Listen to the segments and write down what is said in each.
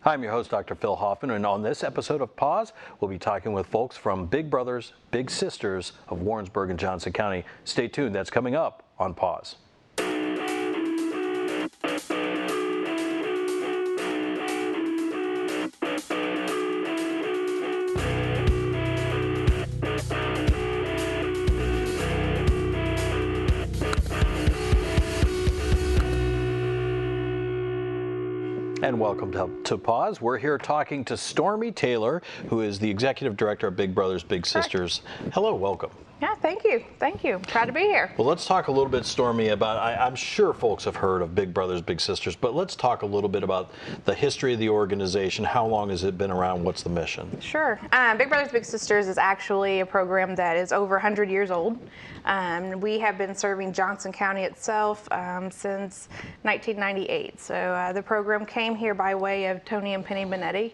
Hi, I'm your host, Dr. Phil Hoffman, and on this episode of Pause, we'll be talking with folks from Big Brothers, Big Sisters of Warrensburg and Johnson County. Stay tuned, that's coming up on Pause. And welcome to Pause. We're here talking to Stormy Taylor, who is the Executive Director of Big Brothers, Big Sisters. Hello, welcome. Yeah, thank you. Thank you. Proud to be here. Well, let's talk a little bit, Stormy, about, I'm sure folks have heard of Big Brothers, Big Sisters, but let's talk a little bit about the history of the organization. How long has it been around? What's the mission? Sure. Big Brothers, Big Sisters is actually a program that is over 100 years old. We have been serving Johnson County itself since 1998. So the program came here by way of Tony and Penny Benetti.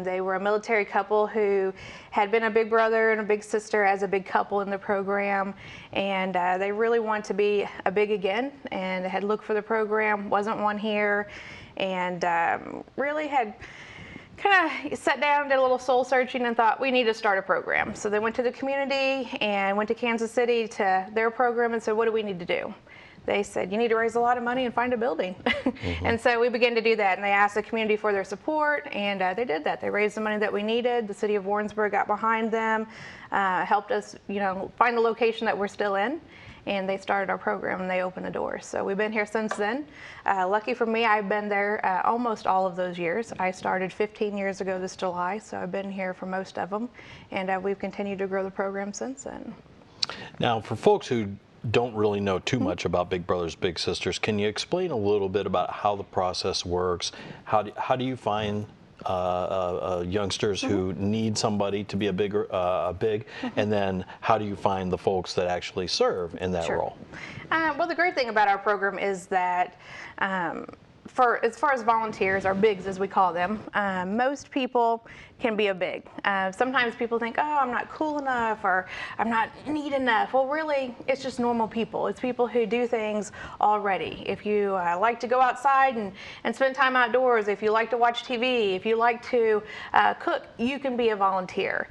They were a military couple who had been a big brother and a big sister as a big couple in the program, and they really wanted to be a big again, and had looked for the program, wasn't one here, and really had kind of sat down, did a little soul searching, and thought we need to start a program. So they went to the community and went to Kansas City to their program and said, what do we need to do? They said, you need to raise a lot of money and find a building. And so we began to do that, and they asked the community for their support, and they did that. They raised the money that we needed. The city of Warrensburg got behind them, helped us, find the location that we're still in, and they started our program, and they opened the doors. So we've been here since then. Lucky for me, I've been there almost all of those years. I started 15 years ago this July, so I've been here for most of them, and we've continued to grow the program since then. Now, for folks who don't really know too much about Big Brothers, Big Sisters, can you explain a little bit about how the process works? How do you find youngsters who need somebody to be a big, and then how do you find the folks that actually serve in that role? Well, the great thing about our program is that as far as volunteers, or bigs as we call them, most people can be a big. Sometimes people think, oh, I'm not cool enough, or I'm not neat enough. Well, really, it's just normal people. It's people who do things already. If you like to go outside and spend time outdoors, if you like to watch TV, if you like to cook, you can be a volunteer.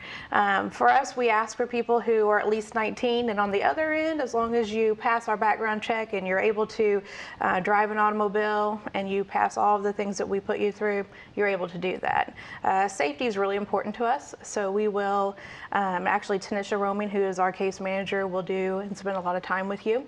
For us, we ask for people who are at least 19, and on the other end, as long as you pass our background check and you're able to drive an automobile and you pass all of the things that we put you through, you're able to do that. Safety is really important to us, so we will actually, Tanisha Roaming, who is our case manager, will do and spend a lot of time with you.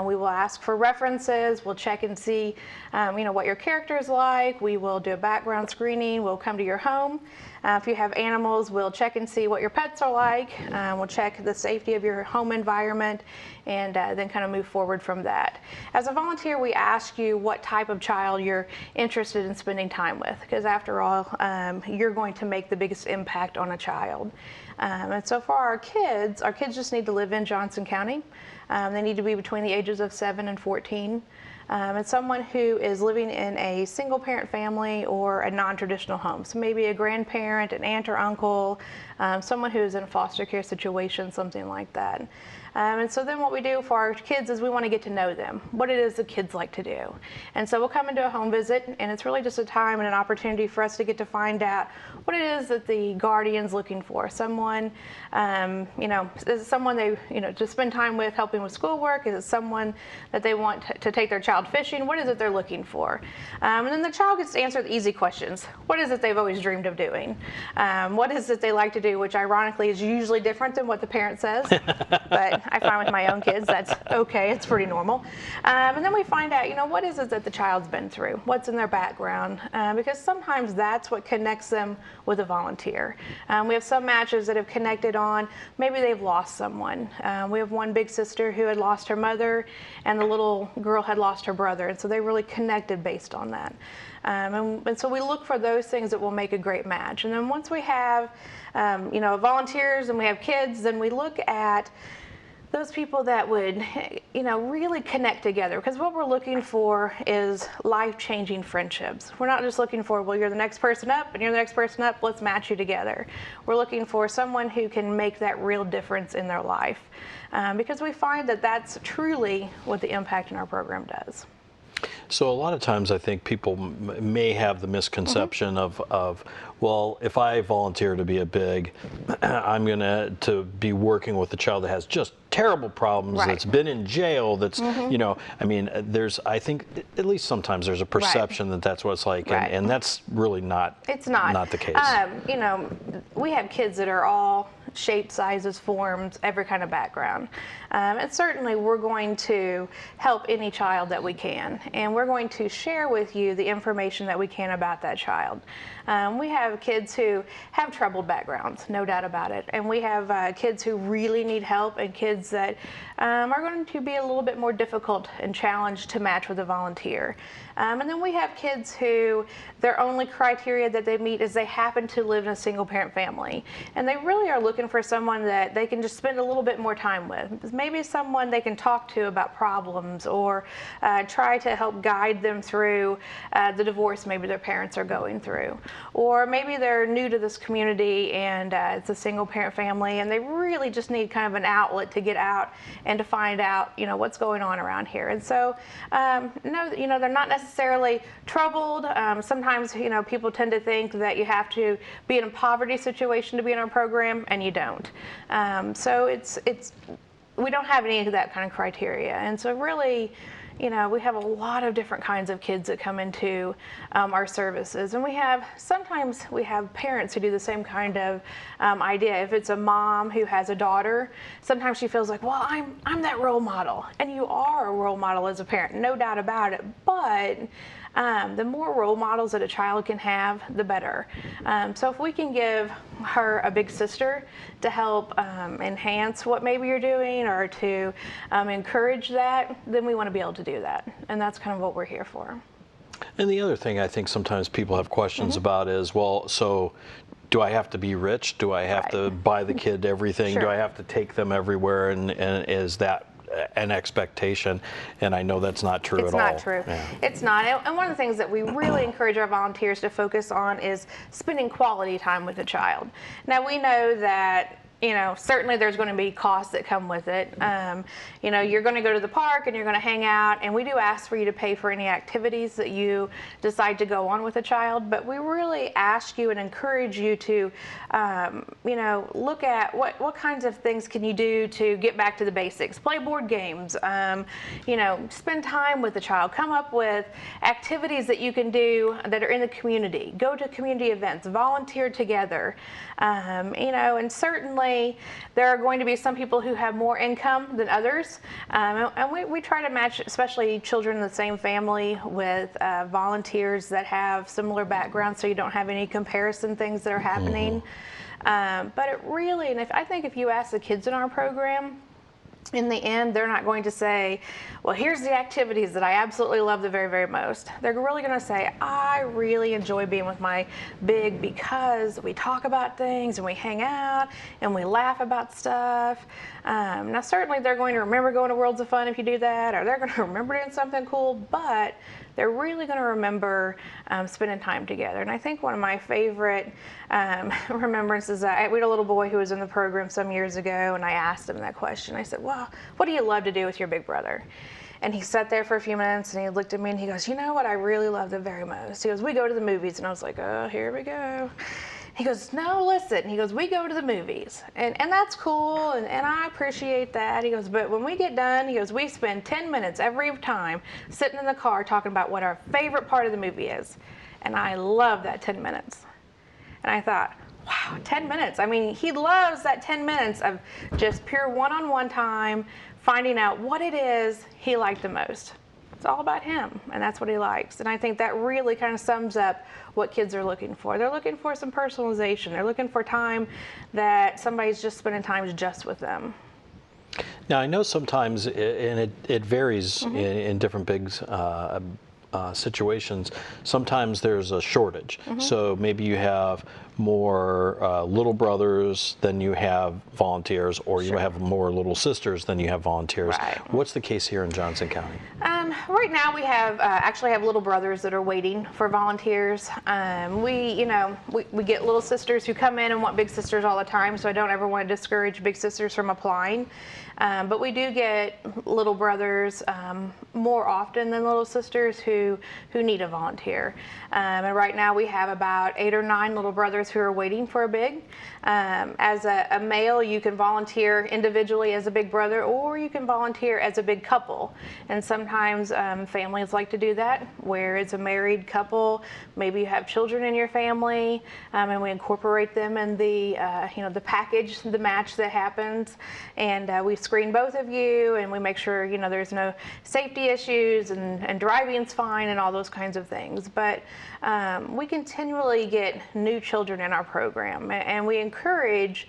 We will ask for references. We'll check and see what your character is like. We will do a background screening. We'll come to your home. If you have animals, we'll check and see what your pets are like. We'll check the safety of your home environment, and then kind of move forward from that. As a volunteer, we ask you what type of child you're interested in spending time with, because after all, you're going to make the biggest impact on a child. And so for our kids just need to live in Johnson County. They need to be between the ages of 7 and 14. And someone who is living in a single parent family or a non-traditional home. So maybe a grandparent, an aunt or uncle, someone who is in a foster care situation, something like that. And so then what we do for our kids is we want to get to know them, what it is the kids like to do. And so we'll come into a home visit, and it's really just a time and an opportunity for us to get to find out what it is that the guardian's looking for. Someone, is it someone they, to spend time with, helping with schoolwork? Is it someone that they want to take their child fishing? What is it they're looking for? And then the child gets to answer the easy questions. What is it they've always dreamed of doing? What is it they like to do, which ironically is usually different than what the parent says. But I find with my own kids that's okay, it's pretty normal. And then we find out, what is it that the child's been through? What's in their background? Because sometimes that's what connects them with a volunteer. We have some matches that have connected on, maybe they've lost someone. We have one big sister who had lost her mother, and the little girl had lost her brother, and so they really connected based on that. And so we look for those things that will make a great match. And then once we have, volunteers and we have kids, then we look at those people that would, really connect together. Because what we're looking for is life-changing friendships. We're not just looking for, well, you're the next person up and you're the next person up, let's match you together. We're looking for someone who can make that real difference in their life. Because we find that that's truly what the impact in our program does. So a lot of times I think people may have the misconception of, well, if I volunteer to be a big, I'm going to be working with a child that has just terrible problems, Right. that's been in jail, that's, you know, I mean, I think at least sometimes there's a perception that that's what it's like, Right. and that's really not, It's not the case. You know, we have kids that are all shapes, sizes, forms, every kind of background. And certainly we're going to help any child that we can. And we're going to share with you the information that we can about that child. We have kids who have troubled backgrounds, no doubt about it. And we have kids who really need help, and kids that are going to be a little bit more difficult and challenged to match with a volunteer. And then we have kids who their only criteria that they meet is they happen to live in a single parent family. And they really are looking for someone that they can just spend a little bit more time with. Maybe someone they can talk to about problems, or try to help guide them through the divorce maybe their parents are going through. Or maybe they're new to this community and it's a single parent family, and they really just need kind of an outlet to get out and to find out, you know, what's going on around here. And so, no, you know, they're not necessarily troubled. Sometimes, you know, people tend to think that you have to be in a poverty situation to be in our program, and you don't. So we don't have any of that kind of criteria. And so really, you know, we have a lot of different kinds of kids that come into our services, and sometimes we have parents who do the same kind of idea. If it's a mom who has a daughter, sometimes she feels like, well, I'm that role model, and you are a role model as a parent, no doubt about it. But the more role models that a child can have, the better. So if we can give her a big sister to help enhance what maybe you're doing, or to encourage that, then we want to be able to do that. And that's kind of what we're here for. And the other thing I think sometimes people have questions about is, well, so do I have to be rich? Do I have to buy the kid everything? Sure. Do I have to take them everywhere? And is that an expectation? And I know that's not true at all. It's not true. Yeah. It's not. And one of the things that we really encourage our volunteers to focus on is spending quality time with a child. Now, we know that, you know, certainly there's going to be costs that come with it. You know, you're going to go to the park and you're going to hang out, and we do ask for you to pay for any activities that you decide to go on with a child, but we really ask you and encourage you to, you know, look at what kinds of things can you do to get back to the basics. Play board games, you know, spend time with the child, come up with activities that you can do that are in the community, go to community events, volunteer together, you know, and certainly there are going to be some people who have more income than others, and we try to match, especially children in the same family, with volunteers that have similar backgrounds, so you don't have any comparison things that are happening. But it really, and I think if you ask the kids in our program, in the end, they're not going to say, well, here's the activities that I absolutely love the very, very most. They're really going to say, I really enjoy being with my big because we talk about things and we hang out and we laugh about stuff. Now, certainly they're going to remember going to Worlds of Fun if you do that, or they're going to remember doing something cool, but they're really going to remember spending time together. And I think one of my favorite remembrances, we had a little boy who was in the program some years ago, and I asked him that question. I said, well, what do you love to do with your big brother? And he sat there for a few minutes, and he looked at me, and he goes, you know what I really love the very most? He goes, we go to the movies. And I was like, oh, here we go. He goes, no, listen. He goes, we go to the movies. And that's cool, and I appreciate that. He goes, but when we get done, he goes, we spend 10 minutes every time sitting in the car talking about what our favorite part of the movie is. And I love that 10 minutes. And I thought, wow, 10 minutes. I mean, he loves that 10 minutes of just pure one-on-one time, finding out what it is he liked the most. It's all about him, and that's what he likes. And I think that really kind of sums up what kids are looking for. They're looking for some personalization. They're looking for time that somebody's just spending time just with them. Now, I know sometimes, and it varies in different big situations, sometimes there's a shortage. So maybe you have more little brothers than you have volunteers, or you Sure. have more little sisters than you have volunteers. Right. What's the case here in Johnson County? Right now we have actually have little brothers that are waiting for volunteers. We get little sisters who come in and want big sisters all the time, so I don't ever want to discourage big sisters from applying. But we do get little brothers more often than little sisters who need a volunteer. And right now we have about 8 or 9 little brothers who are waiting for a big. As a male, you can volunteer individually as a big brother, or you can volunteer as a big couple. And sometimes families like to do that, where it's a married couple. Maybe you have children in your family, and we incorporate them in the the package, the match that happens. And we screen both of you, and we make sure there's no safety issues, and driving's fine, and all those kinds of things. But we continually get new children in our program, and we encourage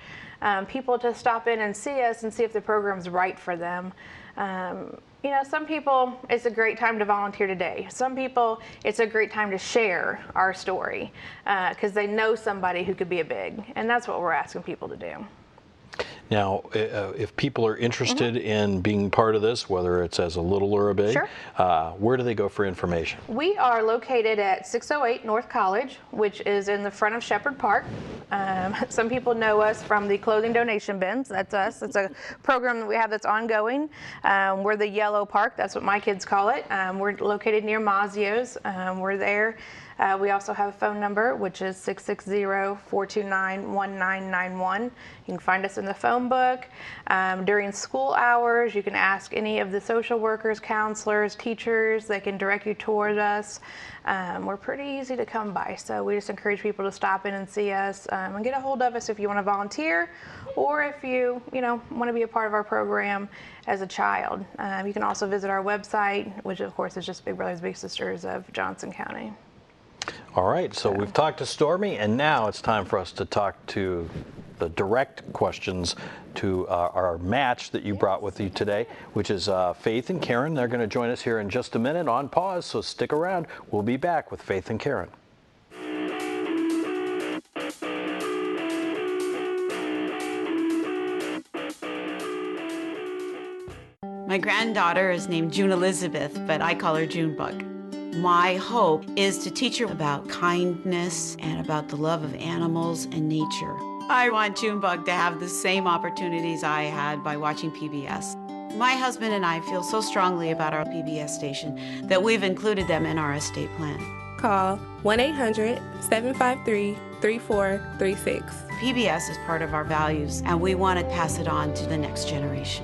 people to stop in and see us and see if the program's right for them. Some people, it's a great time to volunteer today. Some people, it's a great time to share our story because they know somebody who could be a big, and that's what we're asking people to do. Now, if people are interested in being part of this, whether it's as a little or a big, Sure. Where do they go for information? We are located at 608 North College, which is in the front of Shepherd Park. Some people know us from the clothing donation bins. That's us. It's a program that we have that's ongoing. We're the yellow park. That's what my kids call it. We're located near Mazzio's. We're there. We also have a phone number, which is 660-429-1991. You can find us in the phone book. During school hours, you can ask any of the social workers, counselors, teachers. They can direct you toward us. We're pretty easy to come by, so we just encourage people to stop in and see us and get a hold of us if you want to volunteer, or if you want to be a part of our program as a child. You can also visit our website, which of course is just Big Brothers Big Sisters of Johnson County. All right, so we've talked to Stormy, and now it's time for us to talk to the direct questions to our match that you brought with you today, which is Faith and Karen. They're going to join us here in just a minute on pause, so stick around. We'll be back with Faith and Karen. My granddaughter is named June Elizabeth, but I call her Junebug. My hope is to teach her about kindness and about the love of animals and nature. I want Junebug to have the same opportunities I had by watching PBS. My husband and I feel so strongly about our PBS station that we've included them in our estate plan. Call 1-800-753-3436. PBS is part of our values, and we want to pass it on to the next generation.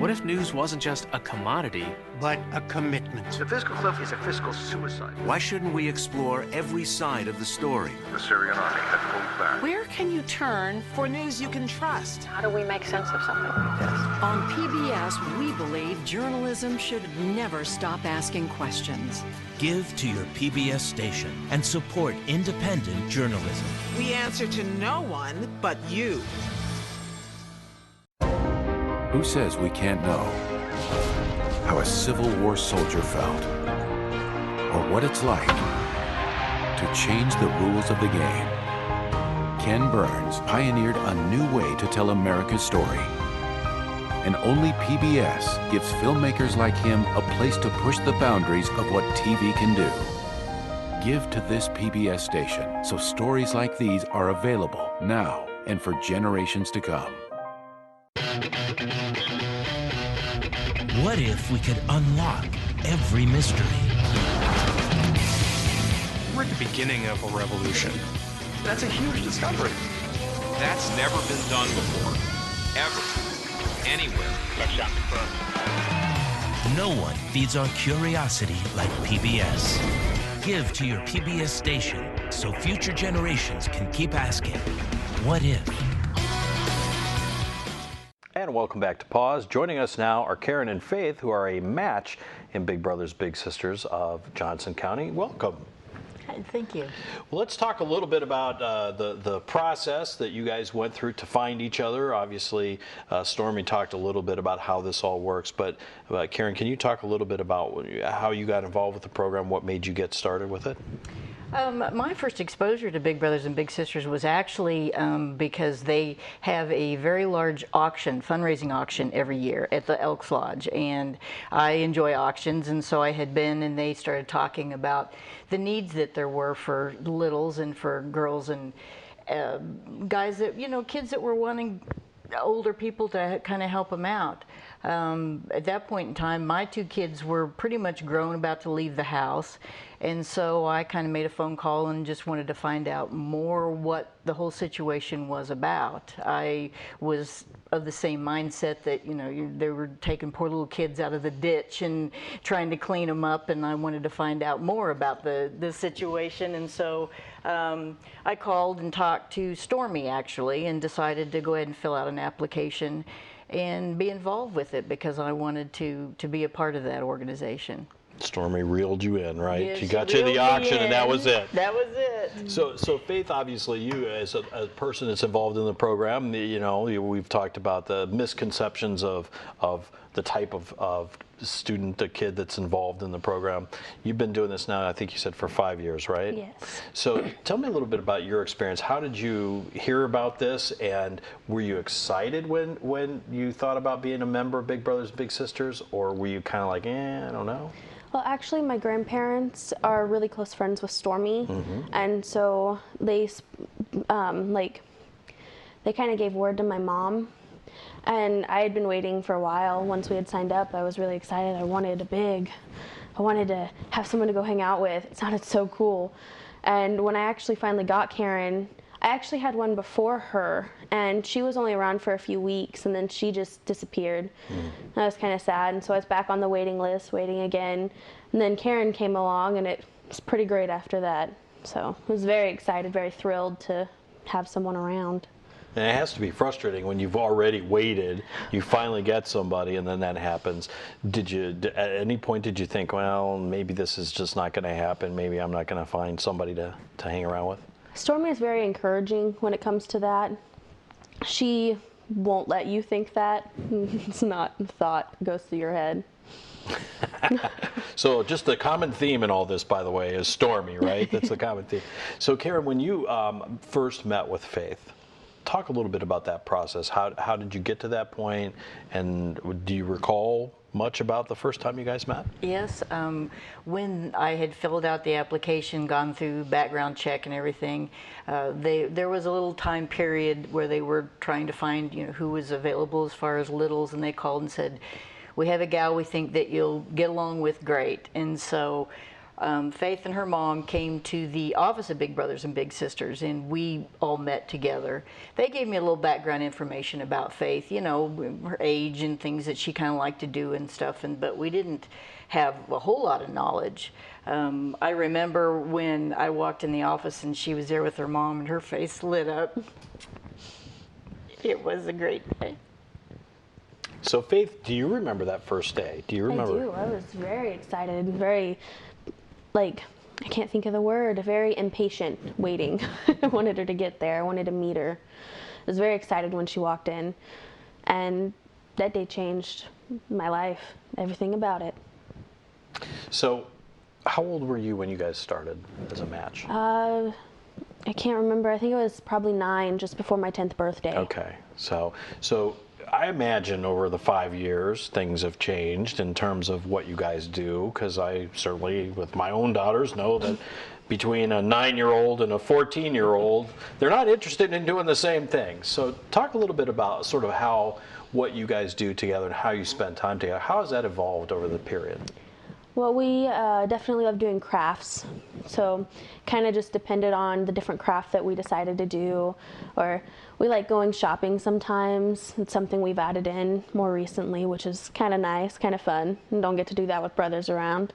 What if news wasn't just a commodity, but a commitment? The fiscal cliff is a fiscal suicide. Why shouldn't we explore every side of the story? The Syrian army had pulled back. Where can you turn for news you can trust? How do we make sense of something like this? On PBS, we believe journalism should never stop asking questions. Give to your PBS station and support independent journalism. We answer to no one but you. Who says we can't know how a Civil War soldier felt, or what it's like to change the rules of the game? Ken Burns pioneered a new way to tell America's story. And only PBS gives filmmakers like him a place to push the boundaries of what TV can do. Give to this PBS station so stories like these are available now and for generations to come. What if we could unlock every mystery? we're at the beginning of a revolution. That's a huge discovery. That's never been done before, ever, anywhere. Let's shop it first. No one feeds our curiosity like PBS. Give to your PBS station so future generations can keep asking, what if? And welcome back to Pause. Joining us now are Karen and Faith, who are a match in Big Brothers Big Sisters of Johnson County. Welcome. Thank you. Well, let's talk a little bit about the process that you guys went through to find each other. Obviously, Stormy talked a little bit about how this all works, but Karen, can you talk a little bit about how you got involved with the program, what made you get started with it? My first exposure to Big Brothers and Big Sisters was actually because they have a very large auction, fundraising auction every year at the Elks Lodge, and I enjoy auctions, and so I had been, and they started talking about the needs that there were for littles and for girls and guys that, you know, kids that were wanting older people to kind of help them out. At that point in time, my two kids were pretty much grown, about to leave the house, and so I kind of made a phone call and just wanted to find out more what the whole situation was about. I was of the same mindset that, you know, they were taking poor little kids out of the ditch and trying to clean them up, and I wanted to find out more about the situation, and so I called and talked to Stormy actually and decided to go ahead and fill out an application and be involved with it because I wanted to be a part of that organization. Stormy reeled you in, right? Yes, she got you to the auction, and that was it. That was it. So Faith, obviously, you as a person that's involved in the program, you know, we've talked about the misconceptions of the type of student, the kid that's involved in the program. You've been doing this now, I think you said, for 5 years, right? Yes. So tell me a little bit about your experience. How did you hear about this, and were you excited when you thought about being a member of Big Brothers Big Sisters, or were you kind of like, I don't know? Well, actually, my grandparents are really close friends with Stormy, and so they they kind of gave word to my mom, and I had been waiting for a while. Once we had signed up, I was really excited. I wanted to have someone to go hang out with. It sounded so cool. And when I actually finally got Karen, I actually had one before her, and she was only around for a few weeks, and then she just disappeared. That was kind of sad, and so I was back on the waiting list, waiting again, and then Karen came along, and it was pretty great after that. So I was very excited, very thrilled to have someone around. And it has to be frustrating when you've already waited, you finally get somebody, and then that happens. At any point did you think, well, maybe this is just not going to happen, maybe I'm not going to find somebody to hang around with? Stormy is very encouraging when it comes to that. She won't let you think that. It's not a thought, it goes through your head. So just the common theme in all this, by the way, is Stormy, right? That's the common theme. So Karen, when you first met with Faith, talk a little bit about that process. How did you get to that point, and do you recall much about the first time you guys met? Yes, when I had filled out the application, gone through background check and everything, there was a little time period where they were trying to find, you know, who was available as far as littles, and they called and said, we have a gal we think that you'll get along with great. And so Faith and her mom came to the office of Big Brothers and Big Sisters, and we all met together. They gave me a little background information about Faith, you know, her age and things that she kind of liked to do and stuff, but we didn't have a whole lot of knowledge. I remember when I walked in the office and she was there with her mom and her face lit up. It was a great day. So Faith, do you remember that first day? Do you remember? I do. I was very excited, very, I can't think of the word, very impatient waiting. I wanted her to get there. I wanted to meet her. I was very excited when she walked in, and that day changed my life, everything about it. So how old were you when you guys started as a match? I can't remember. I think it was probably 9, just before my 10th birthday. Okay. So I imagine over the 5 years, things have changed in terms of what you guys do, because I certainly, with my own daughters, know that between a 9-year-old and a 14-year-old, they're not interested in doing the same thing. So talk a little bit about sort of what you guys do together and how you spend time together. How has that evolved over the period? Well, we definitely love doing crafts, so kind of just depended on the different craft that we decided to do, or we like going shopping sometimes. It's something we've added in more recently, which is kind of nice, kind of fun, and don't get to do that with brothers around.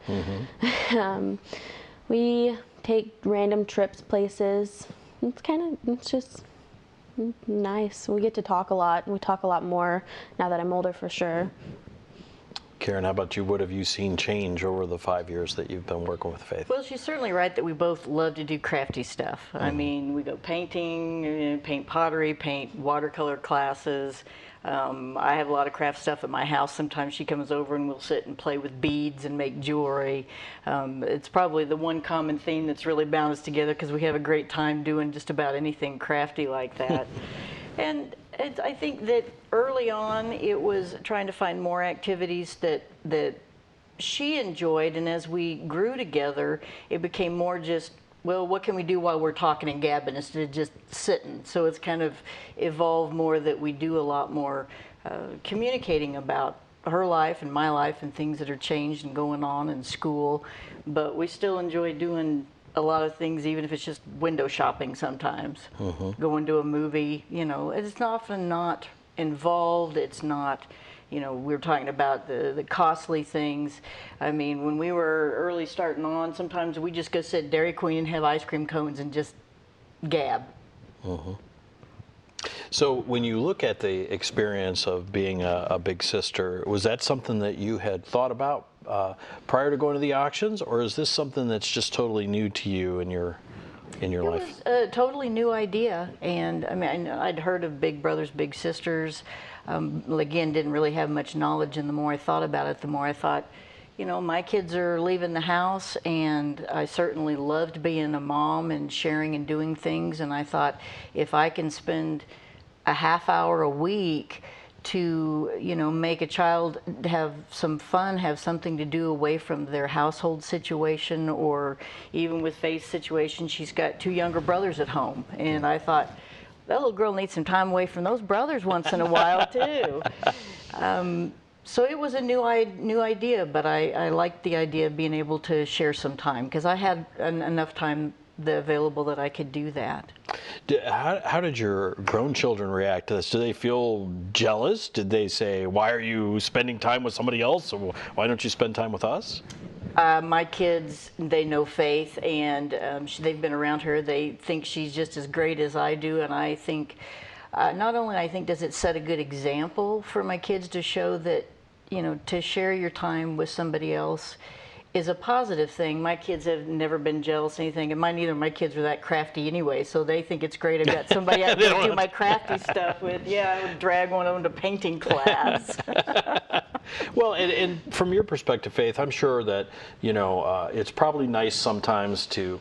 We take random trips places. It's just nice. We get to talk a lot. We talk a lot more now that I'm older, for sure. Karen, how about you? What have you seen change over the 5 years that you've been working with Faith? Well, she's certainly right that we both love to do crafty stuff. I mean, we go painting, paint pottery, paint watercolor classes. I have a lot of craft stuff at my house. Sometimes she comes over and we'll sit and play with beads and make jewelry. It's probably the one common theme that's really bound us together because we have a great time doing just about anything crafty like that. And I think that early on it was trying to find more activities that she enjoyed, and as we grew together, it became more just, well, what can we do while we're talking and gabbing instead of just sitting? So it's kind of evolved more that we do a lot more communicating about her life and my life and things that are changed and going on in school, but we still enjoy doing a lot of things, even if it's just window shopping sometimes. Going to a movie, you know, it's often not involved, it's not, you know, we were talking about the costly things. I mean, when we were early starting on, sometimes we just go sit at Dairy Queen and have ice cream cones and just gab. So when you look at the experience of being a big sister, was that something that you had thought about prior to going to the auctions, or is this something that's just totally new to you in your life? It was a totally new idea, and I mean, I'd heard of Big Brothers Big Sisters. Again, didn't really have much knowledge, and the more I thought about it, the more I thought, you know, my kids are leaving the house, and I certainly loved being a mom and sharing and doing things, and I thought if I can spend a half hour a week to, you know, make a child have some fun, have something to do away from their household situation, or even with Faith's situation, she's got 2 younger brothers at home, and I thought, that little girl needs some time away from those brothers once in a while too. So it was a new idea, but I liked the idea of being able to share some time because I had enough time available that I could do that. How did your grown children react to this? Do they feel jealous? Did they say, why are you spending time with somebody else? Or why don't you spend time with us? My kids, they know Faith, and they've been around her. They think she's just as great as I do, and I think, not only I think does it set a good example for my kids to show that, you know, to share your time with somebody else is a positive thing. My kids have never been jealous or anything, and neither of my kids are that crafty anyway, so they think it's great I've got somebody I can do my crafty stuff with. Yeah, I would drag one of them to painting class. Well, and from your perspective, Faith, I'm sure that, you know, it's probably nice sometimes to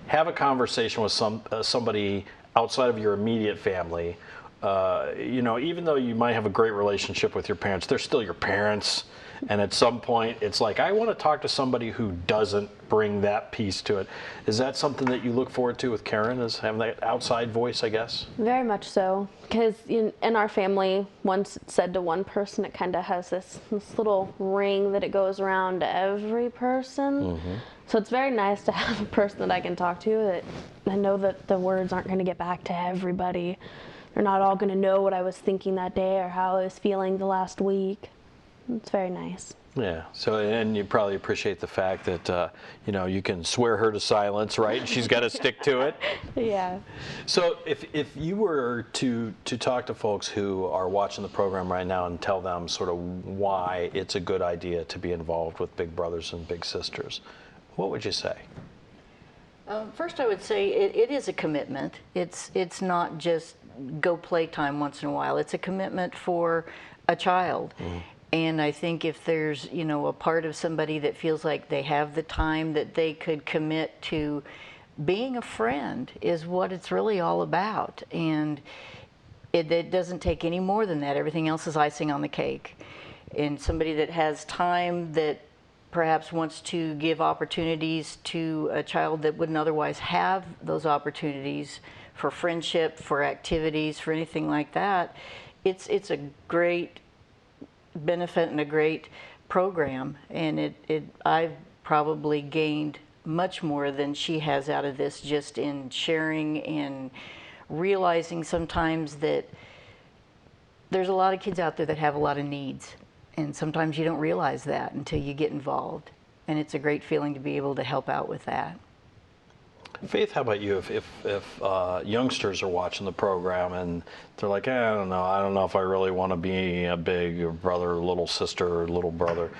have a conversation with somebody outside of your immediate family. You know, even though you might have a great relationship with your parents, they're still your parents. And at some point, it's like, I want to talk to somebody who doesn't bring that piece to it. Is that something that you look forward to with Karen, is having that outside voice, I guess? Very much so, because in our family, once it's said to one person, it kind of has this little ring that it goes around to every person. So it's very nice to have a person that I can talk to that I know that the words aren't going to get back to everybody. They're not all going to know what I was thinking that day or how I was feeling the last week. It's very nice. Yeah. So, and you probably appreciate the fact that, you know, you can swear her to silence, right? She's got to stick to it. Yeah. So if you were to talk to folks who are watching the program right now and tell them sort of why it's a good idea to be involved with Big Brothers and Big Sisters, what would you say? First, I would say it is a commitment. It's not just go playtime once in a while. It's a commitment for a child. And I think if there's, you know, a part of somebody that feels like they have the time that they could commit to being a friend is what it's really all about. And it doesn't take any more than that. Everything else is icing on the cake. And somebody that has time that perhaps wants to give opportunities to a child that wouldn't otherwise have those opportunities for friendship, for activities, for anything like that, it's a great benefit and a great program, and I've probably gained much more than she has out of this, just in sharing and realizing sometimes that there's a lot of kids out there that have a lot of needs, and sometimes you don't realize that until you get involved, and it's a great feeling to be able to help out with that. Faith, how about you? If youngsters are watching the program and they're like, I don't know if I really want to be a big brother, little sister, or little brother,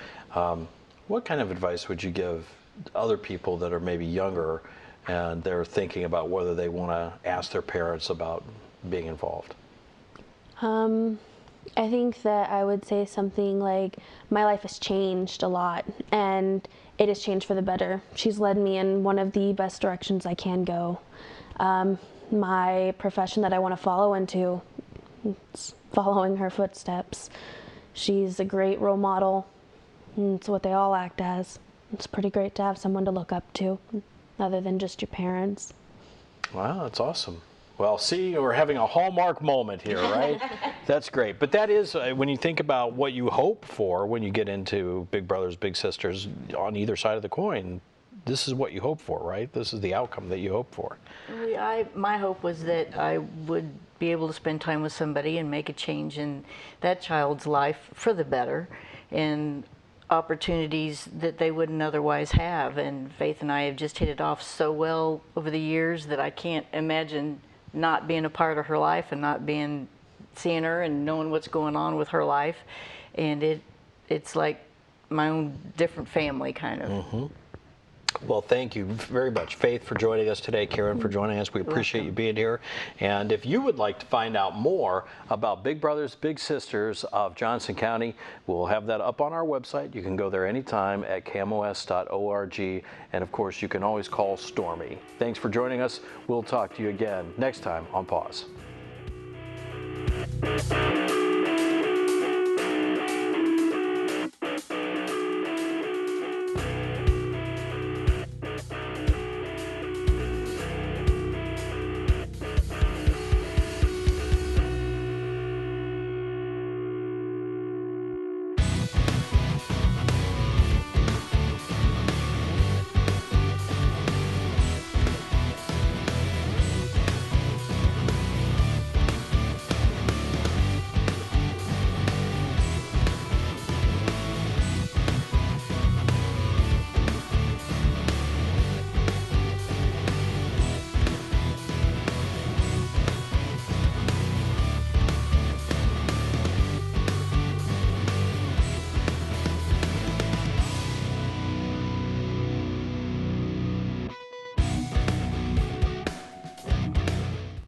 what kind of advice would you give other people that are maybe younger and they're thinking about whether they want to ask their parents about being involved? I think that I would say something like, my life has changed a lot, and it has changed for the better. She's led me in one of the best directions I can go. My profession that I want to follow into, it's following her footsteps. She's a great role model. It's what they all act as. It's pretty great to have someone to look up to, other than just your parents. Wow, that's awesome. Well, see, we're having a hallmark moment here, right? That's great. But that is, when you think about what you hope for when you get into Big Brothers, Big Sisters, on either side of the coin, this is what you hope for, right? This is the outcome that you hope for. My hope was that I would be able to spend time with somebody and make a change in that child's life for the better, and opportunities that they wouldn't otherwise have. And Faith and I have just hit it off so well over the years that I can't imagine not being a part of her life and not seeing her and knowing what's going on with her life. And it's like my own different family, kind of. Mm-hmm. Well, thank you very much, Faith, for joining us today. Karen, for joining us. We appreciate you being here. And if you would like to find out more about Big Brothers, Big Sisters of Johnson County, we'll have that up on our website. You can go there anytime at kmos.org. And of course, you can always call Stormy. Thanks for joining us. We'll talk to you again next time on Pause.